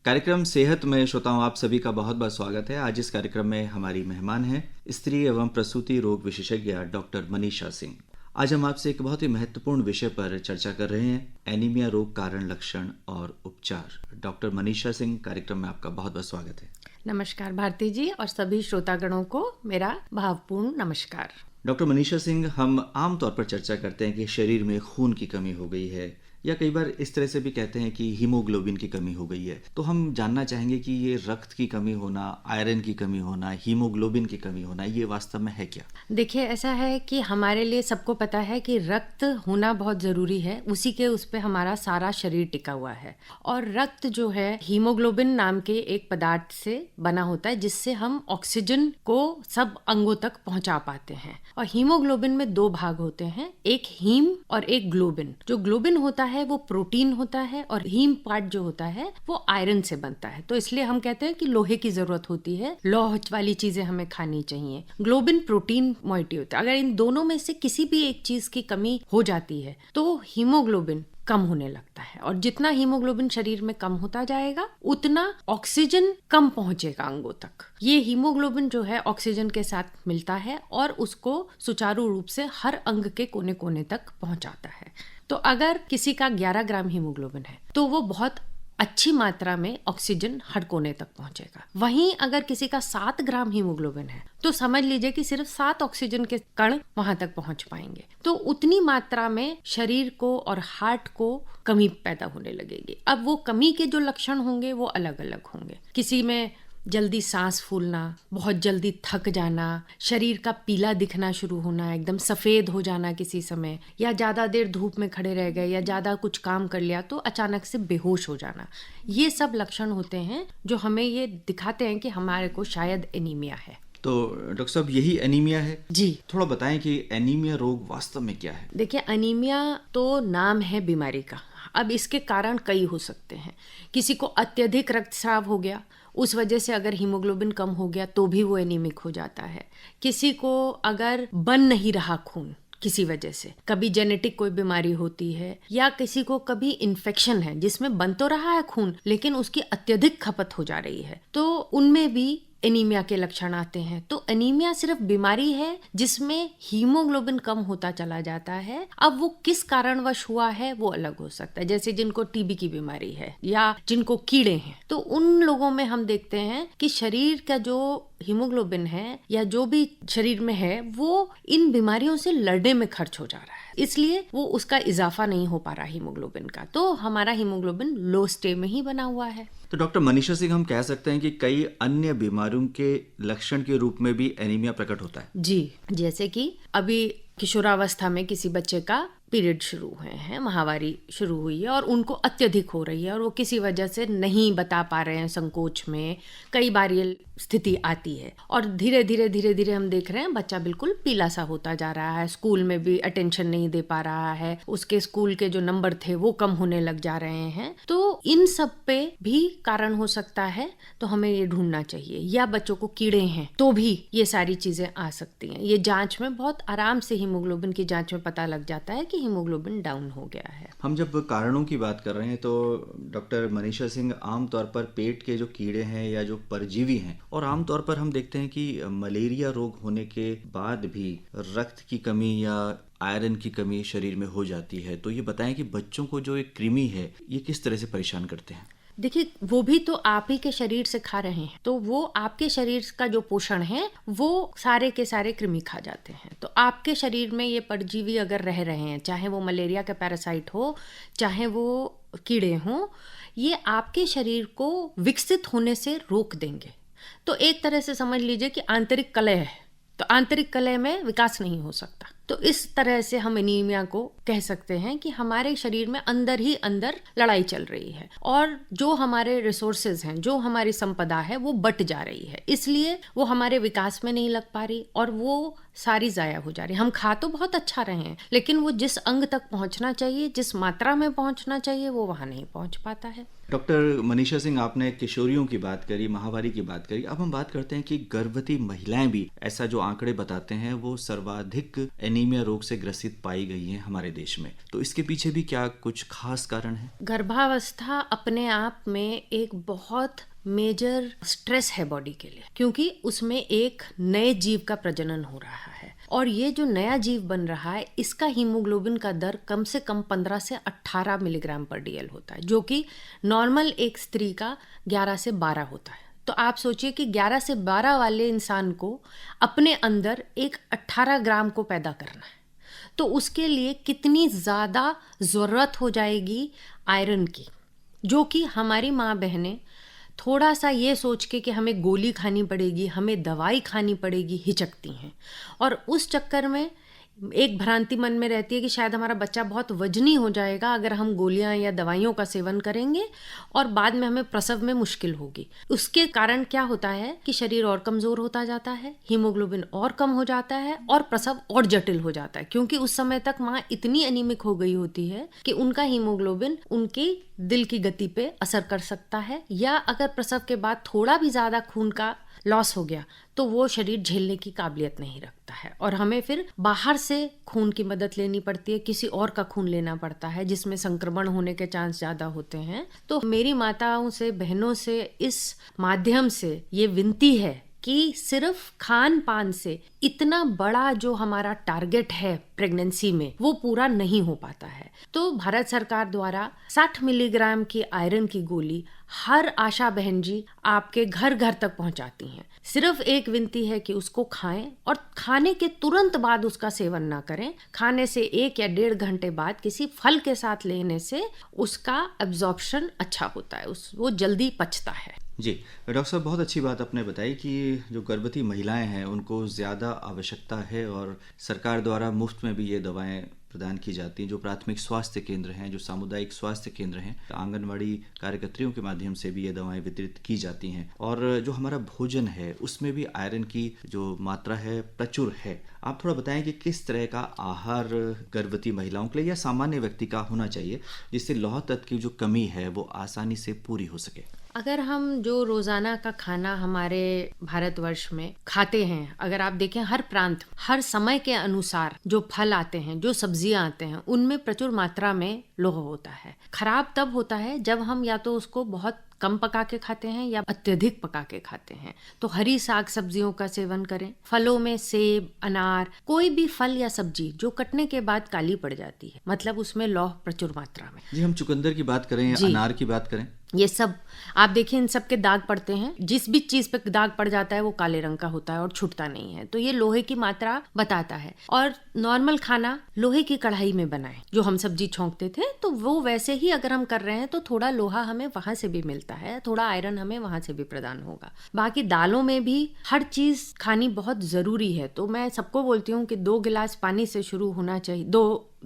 कार्यक्रम सेहत में श्रोताओं आप सभी का बहुत बहुत स्वागत है। आज इस कार्यक्रम में हमारी मेहमान हैं स्त्री एवं प्रसूति रोग विशेषज्ञ डॉक्टर मनीषा सिंह। आज हम आपसे एक बहुत ही महत्वपूर्ण विषय पर चर्चा कर रहे हैं, एनीमिया रोग कारण, लक्षण और उपचार। डॉक्टर मनीषा सिंह, कार्यक्रम में आपका बहुत बहुत स्वागत है। नमस्कार भारती जी और सभी श्रोतागणों को मेरा भावपूर्ण नमस्कार। डॉक्टर मनीषा सिंह, हम आमतौर पर चर्चा करते हैं कि शरीर में खून की कमी हो गई है, या कई बार इस तरह से भी कहते हैं कि हीमोग्लोबिन की कमी हो गई है। तो हम जानना चाहेंगे कि ये रक्त की कमी होना, आयरन की कमी होना, हीमोग्लोबिन की कमी होना, ये वास्तव में है क्या? देखिए, ऐसा है कि हमारे लिए सबको पता है कि रक्त होना बहुत ज़रूरी है, उसी के उस पे हमारा सारा शरीर टिका हुआ है। और रक्त जो है हीमोग्लोबिन नाम के एक पदार्थ से बना होता है, जिससे हम ऑक्सीजन को सब अंगों तक पहुंचा पाते हैं। और हीमोग्लोबिन में दो भाग होते हैं, एक हीम और एक ग्लोबिन। जो ग्लोबिन होता है वो प्रोटीन होता है और हीम पार्ट जो होता है वो आयरन से बनता है। तो इसलिए हम कहते हैं कि लोहे की जरूरत होती है, लौह वाली चीजें हमें खानी चाहिए। ग्लोबिन प्रोटीन मोइटी होता है। अगर इन दोनों में से किसी भी एक चीज की कमी हो जाती है तो हीमोग्लोबिन कम होने लगता है, और जितना हीमोग्लोबिन शरीर में कम होता जाएगा उतना ऑक्सीजन कम पहुंचेगा अंगों तक। ये हीमोग्लोबिन जो है ऑक्सीजन के साथ मिलता है और उसको सुचारू रूप से हर अंग के कोने कोने तक पहुंचाता है। तो अगर किसी का 11 ग्राम हीमोग्लोबिन है तो वो बहुत अच्छी मात्रा में ऑक्सीजन हर कोने तक पहुंचेगा। वहीं अगर किसी का 7 ग्राम हीमोग्लोबिन है तो समझ लीजिए कि सिर्फ 7 ऑक्सीजन के कण वहां तक पहुंच पाएंगे। तो उतनी मात्रा में शरीर को और हार्ट को कमी पैदा होने लगेगी। अब वो कमी के जो लक्षण होंगे वो अलग अलग होंगे। किसी में जल्दी सांस फूलना, बहुत जल्दी थक जाना, शरीर का पीला दिखना शुरू होना, एकदम सफ़ेद हो जाना किसी समय, या ज़्यादा देर धूप में खड़े रह गए या ज़्यादा कुछ काम कर लिया तो अचानक से बेहोश हो जाना, ये सब लक्षण होते हैं जो हमें ये दिखाते हैं कि हमारे को शायद एनीमिया है। तो डॉक्टर साहब, यही एनीमिया है? जी। थोड़ा बताएं कि एनीमिया रोग वास्तव में क्या है। देखिए, एनीमिया तो नाम है बीमारी का। अब इसके कारण कई हो सकते हैं। किसी को अत्यधिक रक्तस्राव हो गया, उस वजह से अगर हीमोग्लोबिन कम हो गया तो भी वो एनीमिक हो जाता है। किसी को अगर बन नहीं रहा खून किसी वजह से, कभी जेनेटिक कोई बीमारी होती है, या किसी को कभी इन्फेक्शन है जिसमें बन तो रहा है खून लेकिन उसकी अत्यधिक खपत हो जा रही है, तो उनमें भी एनीमिया के लक्षण आते हैं। तो एनीमिया सिर्फ बीमारी है जिसमें हीमोग्लोबिन कम होता चला जाता है। अब वो किस कारणवश हुआ है वो अलग हो सकता है। जैसे जिनको टीबी की बीमारी है या जिनको कीड़े हैं, तो उन लोगों में हम देखते हैं कि शरीर का जो हीमोग्लोबिन है या जो भी शरीर में है वो इन बीमारियों से लड़ने में खर्च हो जा रहा है, इसलिए वो उसका इजाफा नहीं हो पा रहा हीमोग्लोबिन का। तो हमारा हीमोग्लोबिन लो स्टे में ही बना हुआ है। तो डॉक्टर मनीषा सिंह, हम कह सकते हैं कि कई अन्य बीमारियों के लक्षण के रूप में भी एनीमिया प्रकट होता है? जी, जैसे कि अभी किशोरावस्था में किसी बच्चे का पीरियड शुरू हुए हैं, माहवारी शुरू हुई है और उनको अत्यधिक हो रही है और वो किसी वजह से नहीं बता पा रहे हैं, संकोच में कई बार ये स्थिति आती है। और धीरे धीरे हम देख रहे हैं बच्चा बिल्कुल पीला सा होता जा रहा है, स्कूल में भी अटेंशन नहीं दे पा रहा है, उसके स्कूल के जो नंबर थे वो कम होने लग जा रहे हैं। तो इन सब पे भी कारण हो सकता है, तो हमें ये ढूंढना चाहिए। या बच्चों को कीड़े हैं तो भी ये सारी चीजें आ सकती हैं। ये जांच में बहुत आराम से हीमोग्लोबिन की जांच में पता लग जाता है कि हीमोग्लोबिन डाउन हो गया है। हम जब कारणों की बात कर रहे हैं तो डॉक्टर मनीषा सिंह, आमतौर पर पेट के जो कीड़े हैं या जो परजीवी हैं, और आमतौर पर हम देखते हैं कि मलेरिया रोग होने के बाद भी रक्त की कमी या आयरन की कमी शरीर में हो जाती है। तो ये बताएं कि बच्चों को जो एक कृमि है ये किस तरह से परेशान करते हैं? देखिए, वो भी तो आप ही के शरीर से खा रहे हैं, तो वो आपके शरीर का जो पोषण है वो सारे के सारे कृमि खा जाते हैं। तो आपके शरीर में ये परजीवी अगर रह रहे हैं, चाहे वो मलेरिया का पैरासाइट हो, चाहे वो कीड़े हों, ये आपके शरीर को विकसित होने से रोक देंगे। तो एक तरह से समझ लीजिए कि आंतरिक कलह है, तो आंतरिक कलह में विकास नहीं हो सकता। तो इस तरह से हम एनीमिया को कह सकते हैं कि हमारे शरीर में अंदर ही अंदर लड़ाई चल रही है और जो हमारे रिसोर्सेज हैं, जो हमारी संपदा है वो बट जा रही है, इसलिए वो हमारे विकास में नहीं लग पा रही और वो सारी जाया हो जा रही। हम खा तो बहुत अच्छा रहे हैं लेकिन वो जिस अंग तक पहुंचना चाहिए, जिस मात्रा में पहुंचना चाहिए, वो वहां नहीं पहुंच पाता है। डॉक्टर मनीषा सिंह, आपने किशोरियों की बात करी, माहवारी की बात करी। अब हम बात करते हैं कि गर्भवती महिलाएं भी, ऐसा जो आंकड़े बताते हैं, वो सर्वाधिक एनीमिया रोग से ग्रसित पाई गई हैं हमारे देश में। तो इसके पीछे भी क्या कुछ खास कारण है? गर्भावस्था अपने आप में एक बहुत मेजर स्ट्रेस है बॉडी के लिए, क्योंकि उसमें एक नए जीव का प्रजनन हो रहा है और ये जो नया जीव बन रहा है इसका हीमोग्लोबिन का दर कम से कम 15 से 18 मिलीग्राम पर डीएल होता है, जो कि नॉर्मल एक स्त्री का 11 से 12 होता है। तो आप सोचिए कि 11 से 12 वाले इंसान को अपने अंदर एक 18 ग्राम को पैदा करना है, तो उसके लिए कितनी ज़्यादा ज़रूरत हो जाएगी आयरन की, जो कि हमारी माँ बहनें थोड़ा सा ये सोच के कि हमें गोली खानी पड़ेगी, हमें दवाई खानी पड़ेगी, हिचकती हैं। और उस चक्कर में एक भ्रांति मन में रहती है कि शायद हमारा बच्चा बहुत वजनी हो जाएगा अगर हम गोलियां या दवाइयों का सेवन करेंगे और बाद में हमें प्रसव में मुश्किल होगी। उसके कारण क्या होता है कि शरीर और कमज़ोर होता जाता है, हीमोग्लोबिन और कम हो जाता है और प्रसव और जटिल हो जाता है, क्योंकि उस समय तक माँ इतनी एनीमिक हो गई होती है कि उनका हीमोग्लोबिन उनकी दिल की गति पे असर कर सकता है, या अगर प्रसव के बाद थोड़ा भी ज़्यादा खून का लॉस हो गया तो वो शरीर झेलने की काबिलियत नहीं रखता है और हमें फिर बाहर से खून की मदद लेनी पड़ती है, किसी और का खून लेना पड़ता है जिसमें संक्रमण होने के चांस ज़्यादा होते हैं। तो मेरी माताओं से, बहनों से इस माध्यम से ये विनती है कि सिर्फ खान पान से इतना बड़ा जो हमारा टारगेट है प्रेगनेंसी में वो पूरा नहीं हो पाता है। तो भारत सरकार द्वारा 60 मिलीग्राम की आयरन की गोली हर आशा बहन जी आपके घर घर तक पहुंचाती हैं। सिर्फ एक विनती है कि उसको खाएं और खाने के तुरंत बाद उसका सेवन ना करें। खाने से 1 या 1.5 घंटे बाद किसी फल के साथ लेने से उसका एब्जॉर्प्शन अच्छा होता है, वो जल्दी पचता है। जी डॉक्टर साहब, बहुत अच्छी बात आपने बताई कि जो गर्भवती महिलाएं हैं उनको ज़्यादा आवश्यकता है और सरकार द्वारा मुफ्त में भी ये दवाएं प्रदान की जाती हैं। जो प्राथमिक स्वास्थ्य केंद्र हैं, जो सामुदायिक स्वास्थ्य केंद्र हैं, आंगनवाड़ी कार्यकर्तियों के माध्यम से भी ये दवाएं वितरित की जाती हैं। और जो हमारा भोजन है उसमें भी आयरन की जो मात्रा है प्रचुर है। आप थोड़ा बताएं कि किस तरह का आहार गर्भवती महिलाओं के लिए या सामान्य व्यक्ति का होना चाहिए जिससे लौह तत्व की जो कमी है वो आसानी से पूरी हो सके। अगर हम जो रोजाना का खाना हमारे भारतवर्ष में खाते हैं, अगर आप देखें हर प्रांत, हर समय के अनुसार जो फल आते हैं, जो सब्जियां आते हैं, उनमें प्रचुर मात्रा में लौह होता है। खराब तब होता है जब हम या तो उसको बहुत कम पका के खाते हैं या अत्यधिक पका के खाते हैं। तो हरी साग सब्जियों का सेवन करें। फलों में सेब, अनार, कोई भी फल या सब्जी जो कटने के बाद काली पड़ जाती है, मतलब उसमें लौह प्रचुर मात्रा में। जी, हम चुकंदर की बात करें या अनार की बात करें, ये सब आप देखिए, इन सब के दाग पड़ते हैं। जिस भी चीज पे दाग पड़ जाता है वो काले रंग का होता है और छूटता नहीं है। तो ये लोहे की मात्रा बताता है। और नॉर्मल खाना लोहे की कढ़ाई में बनाएं। जो हम सब्जी छोंकते थे तो वो वैसे ही अगर हम कर रहे हैं तो थोड़ा लोहा हमें वहां से भी मिलता है, थोड़ा आयरन हमें वहां से भी प्रदान होगा। बाकी दालों में भी हर चीज खानी बहुत जरूरी है। तो मैं सबको बोलती हूँ कि 2 गिलास पानी से शुरू होना चाहिए।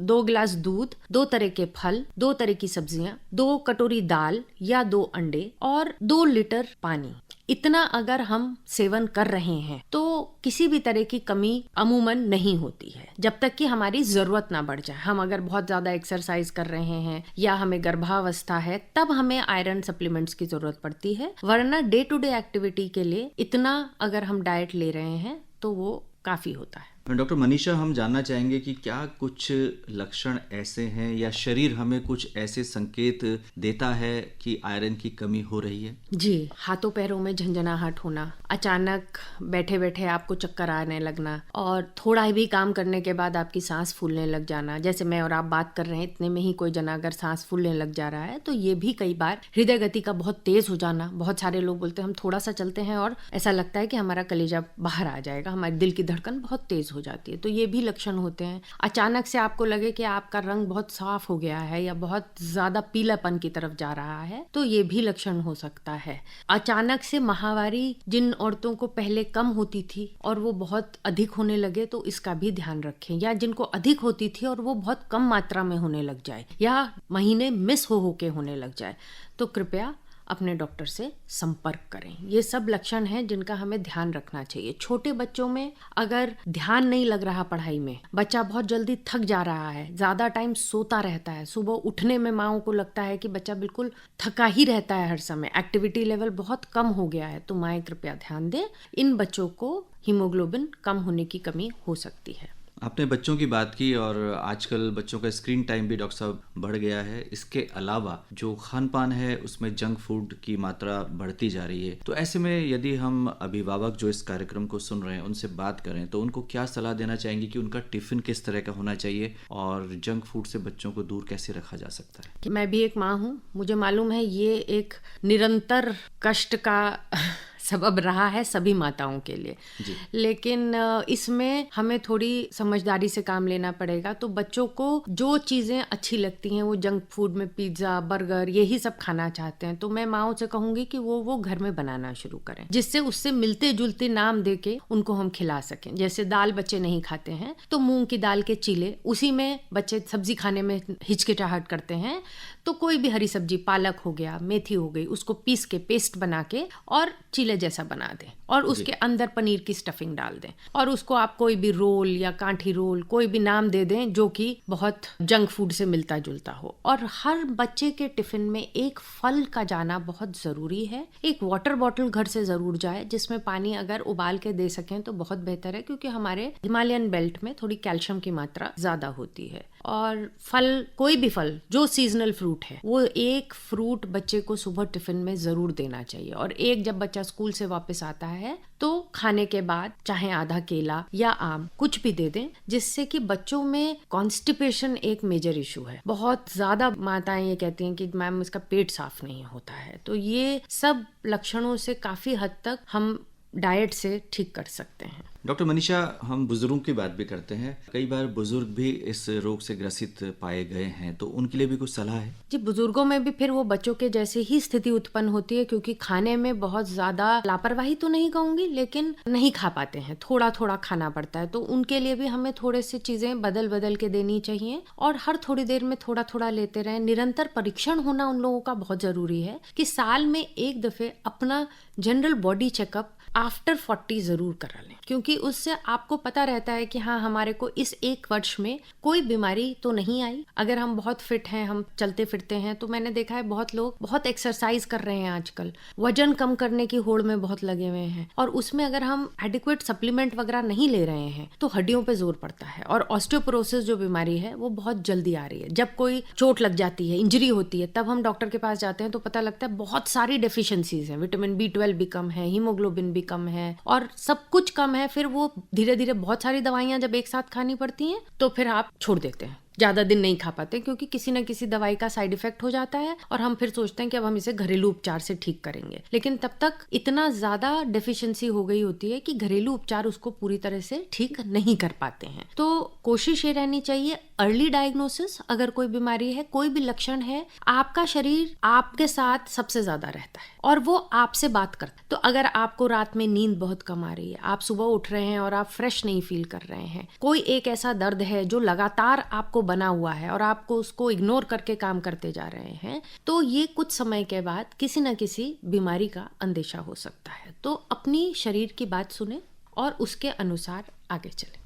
2 गिलास दूध, 2 तरह के फल, 2 तरह की सब्जियां, 2 कटोरी दाल या 2 अंडे और 2 लीटर पानी। इतना अगर हम सेवन कर रहे हैं तो किसी भी तरह की कमी अमूमन नहीं होती है, जब तक कि हमारी जरूरत ना बढ़ जाए। हम अगर बहुत ज्यादा एक्सरसाइज कर रहे हैं या हमें गर्भावस्था है तब हमें आयरन सप्लीमेंट्स की जरूरत पड़ती है, वरना डे टू डे एक्टिविटी के लिए इतना अगर हम डाइट ले रहे हैं तो वो काफी होता है। डॉक्टर मनीषा, हम जानना चाहेंगे कि क्या कुछ लक्षण ऐसे हैं या शरीर हमें कुछ ऐसे संकेत देता है कि आयरन की कमी हो रही है? जी, हाथों पैरों में झंझनाहट होना, अचानक बैठे बैठे आपको चक्कर आने लगना और थोड़ा भी काम करने के बाद आपकी सांस फूलने लग जाना। जैसे मैं और आप बात कर रहे हैं, इतने में ही कोई जना अगर सांस फूलने लग जा रहा है तो ये भी कई बार हृदय गति का बहुत तेज हो जाना। बहुत सारे लोग बोलते हैं हम थोड़ा सा चलते हैं और ऐसा लगता है कि हमारा कलेजा बाहर आ जाएगा, हमारे दिल की धड़कन बहुत तेज हो जाती है। तो ये भी लक्षण होते हैं। अचानक से आपको लगे कि आपका रंग बहुत साफ हो गया है या बहुत ज्यादा पीलापन की तरफ जा रहा है, तो ये भी लक्षण हो सकता है। अचानक से माहवारी जिन औरतों को पहले कम होती थी और वो बहुत अधिक होने लगे तो इसका भी ध्यान रखें। या जिनको अधिक होती थी और वो बहुत कम मात्रा में होने लग जाए या महीने मिस हो के होने लग जाए, तो कृपया अपने डॉक्टर से संपर्क करें। ये सब लक्षण हैं जिनका हमें ध्यान रखना चाहिए। छोटे बच्चों में अगर ध्यान नहीं लग रहा पढ़ाई में, बच्चा बहुत जल्दी थक जा रहा है, ज़्यादा टाइम सोता रहता है, सुबह उठने में माँओं को लगता है कि बच्चा बिल्कुल थका ही रहता है हर समय, एक्टिविटी लेवल बहुत कम हो गया है, तो माएँ कृपया ध्यान दें। इन बच्चों को हीमोग्लोबिन कम होने की कमी हो सकती है। आपने बच्चों की बात की और आजकल बच्चों का स्क्रीन टाइम भी डॉक्टर साहब बढ़ गया है। इसके अलावा जो खान पान है उसमें जंक फूड की मात्रा बढ़ती जा रही है। तो ऐसे में यदि हम अभिभावक जो इस कार्यक्रम को सुन रहे हैं उनसे बात करें तो उनको क्या सलाह देना चाहेंगे कि उनका टिफिन किस तरह का होना चाहिए और जंक फूड से बच्चों को दूर कैसे रखा जा सकता है? मैं भी एक माँ हूँ, मुझे मालूम है ये एक निरंतर कष्ट का सबब रहा है सभी माताओं के लिए। लेकिन इसमें हमें थोड़ी समझदारी से काम लेना पड़ेगा। तो बच्चों को जो चीज़ें अच्छी लगती हैं, वो जंक फूड में पिज्ज़ा, बर्गर, यही सब खाना चाहते हैं, तो मैं माँओं से कहूँगी कि वो घर में बनाना शुरू करें, जिससे उससे मिलते जुलते नाम दे के उनको हम खिला सकें। जैसे दाल बच्चे नहीं खाते हैं तो मूंग की दाल के चीले, उसी में बच्चे सब्जी खाने में हिचकिचाहट करते हैं, तो कोई भी हरी सब्जी, पालक हो गया, मेथी हो गई, उसको पीस के पेस्ट बना के और चीले जैसा बना दें और उसके अंदर पनीर की स्टफिंग डाल दें और उसको आप कोई भी रोल या कांठी रोल, कोई भी नाम दे दें जो कि बहुत जंक फूड से मिलता जुलता हो। और हर बच्चे के टिफिन में एक फल का जाना बहुत ज़रूरी है। एक वाटर बॉटल घर से ज़रूर जाए जिसमें पानी अगर उबाल के दे सकें तो बहुत बेहतर है, क्योंकि हमारे हिमालयन बेल्ट में थोड़ी कैल्शियम की मात्रा ज़्यादा होती है। और फल, कोई भी फल जो सीजनल फ्रूट है, वो एक फ्रूट बच्चे को सुबह टिफिन में ज़रूर देना चाहिए। और एक जब बच्चा स्कूल से वापस आता है तो खाने के बाद चाहे आधा केला या आम कुछ भी दे दें, जिससे कि बच्चों में कॉन्स्टिपेशन एक मेजर इशू है। बहुत ज़्यादा माताएं ये कहती हैं कि मैम इसका पेट साफ नहीं होता है। तो ये सब लक्षणों से काफ़ी हद तक हम डाइट से ठीक कर सकते हैं। डॉक्टर मनीषा, हम बुजुर्गों की बात भी करते हैं, कई बार बुजुर्ग भी इस रोग से ग्रसित पाए गए हैं, तो उनके लिए भी कुछ सलाह है? जी, बुजुर्गों में भी फिर वो बच्चों के जैसे ही स्थिति उत्पन्न होती है, क्योंकि खाने में बहुत ज्यादा लापरवाही तो नहीं कहूंगी, लेकिन नहीं खा पाते हैं, थोड़ा थोड़ा खाना पड़ता है। तो उनके लिए भी हमें थोड़े से चीजें बदल बदल के देनी चाहिए और हर थोड़ी देर में थोड़ा थोड़ा लेते रहें। निरंतर परीक्षण होना उन लोगों का बहुत जरूरी है कि साल में एक दफे अपना जनरल बॉडी चेकअप आफ्टर 40 जरूर करा लें, क्योंकि उससे आपको पता रहता है कि हाँ, हमारे को इस एक वर्ष में कोई बीमारी तो नहीं आई। अगर हम बहुत फिट हैं, हम चलते फिरते हैं, तो मैंने देखा है बहुत लोग बहुत एक्सरसाइज कर रहे हैं आजकल, वजन कम करने की होड़ में बहुत लगे हुए हैं, और उसमें अगर हम एडिक्वेट सप्लीमेंट वगैरह नहीं ले रहे हैं तो हड्डियों पे जोर पड़ता है। और ऑस्टियोपोरोसिस जो बीमारी है वो बहुत जल्दी आ रही है। जब कोई चोट लग जाती है, इंजरी होती है, तब हम डॉक्टर के पास जाते हैं तो पता लगता है बहुत सारी डेफिशिएंसीज हैं, विटामिन B12 भी कम है, हीमोग्लोबिन भी कम है और सब कुछ कम है। फिर वो धीरे धीरे बहुत सारी दवाइयां जब एक साथ खानी पड़ती हैं तो फिर आप छोड़ देते हैं, ज्यादा दिन नहीं खा पाते, क्योंकि किसी न किसी दवाई का साइड इफेक्ट हो जाता है और हम फिर सोचते हैं कि अब हम इसे घरेलू उपचार से ठीक करेंगे। लेकिन तब तक इतना ज्यादा डेफिशिएंसी हो गई होती है कि घरेलू उपचार उसको पूरी तरह से ठीक नहीं कर पाते हैं। तो कोशिश ये रहनी चाहिए, अर्ली डायग्नोसिस, अगर कोई बीमारी है, कोई भी लक्षण है, आपका शरीर आपके साथ सबसे ज्यादा रहता है और वो आपसे बात करता है। तो अगर आपको रात में नींद बहुत कम आ रही है, आप सुबह उठ रहे हैं और आप फ्रेश नहीं फील कर रहे हैं, कोई एक ऐसा दर्द है जो लगातार आपको बना हुआ है और आपको उसको इग्नोर करके काम करते जा रहे हैं, तो ये कुछ समय के बाद किसी न किसी बीमारी का अंदेशा हो सकता है। तो अपनी शरीर की बात सुने और उसके अनुसार आगे चलें।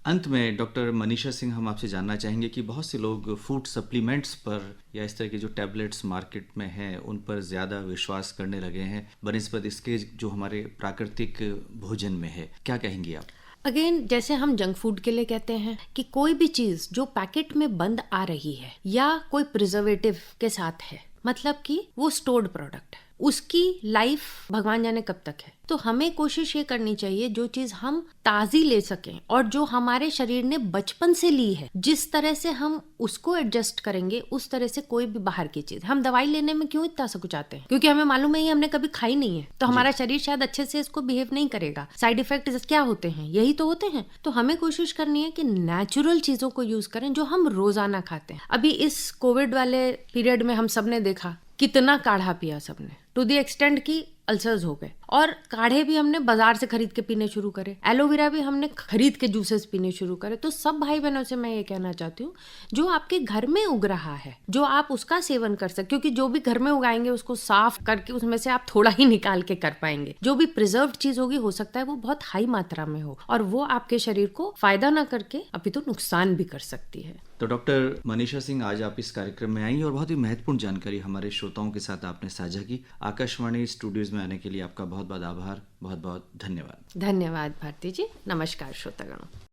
अंत में डॉक्टर मनीषा सिंह, हम आपसे जानना चाहेंगे कि बहुत से लोग फूड सप्लीमेंट्स पर या इस तरह के जो टैबलेट्स मार्केट में हैं उन पर ज़्यादा विश्वास करने लगे हैं बनिस्बत इसके जो हमारे प्राकृतिक भोजन में है, क्या कहेंगी आप? अगेन, जैसे हम जंक फूड के लिए कहते हैं कि कोई भी चीज जो पैकेट में बंद आ रही है या कोई प्रिजर्वेटिव के साथ है, मतलब कि वो स्टोर्ड प्रोडक्ट है, उसकी लाइफ भगवान जाने कब तक है। तो हमें कोशिश ये करनी चाहिए जो चीज हम ताजी ले सकें और जो हमारे शरीर ने बचपन से ली है, जिस तरह से हम उसको एडजस्ट करेंगे उस तरह से कोई भी बाहर की चीज। हम दवाई लेने में क्यों इतना सकुचाते हैं? क्योंकि हमें मालूम है ये हमने कभी खाई नहीं है, तो हमारा शरीर शायद अच्छे से इसको बिहेव नहीं करेगा। साइड इफेक्ट क्या होते हैं? यही तो होते हैं। तो हमें कोशिश करनी है कि नेचुरल चीजों को यूज करें जो हम रोजाना खाते हैं। अभी इस कोविड वाले पीरियड में हम सबने देखा कितना काढ़ा पिया सबने, टू द एक्सटेंट की अल्सर्स हो गए। और काढ़े भी हमने बाजार से खरीद के पीने शुरू करे, एलोवेरा भी हमने खरीद के जूसेस पीने शुरू करे। तो सब भाई बहनों से मैं ये कहना चाहती हूँ, जो आपके घर में उग रहा है, जो आप उसका सेवन कर सकते, क्योंकि जो भी घर में उगाएंगे उसको साफ करके उसमें से आप थोड़ा ही निकाल के कर पाएंगे। जो भी प्रिजर्व्ड चीज होगी, हो सकता है वो बहुत हाई मात्रा में हो और वो आपके शरीर को फायदा ना करके अपितु नुकसान भी कर सकती है। तो डॉक्टर मनीषा सिंह, आज आप इस कार्यक्रम में आई और बहुत ही महत्वपूर्ण जानकारी हमारे श्रोताओं के साथ आपने साझा की। आकाशवाणी स्टूडियोज में आने के लिए आपका बहुत बहुत आभार, बहुत बहुत धन्यवाद। धन्यवाद भारती जी। नमस्कार श्रोतागणों।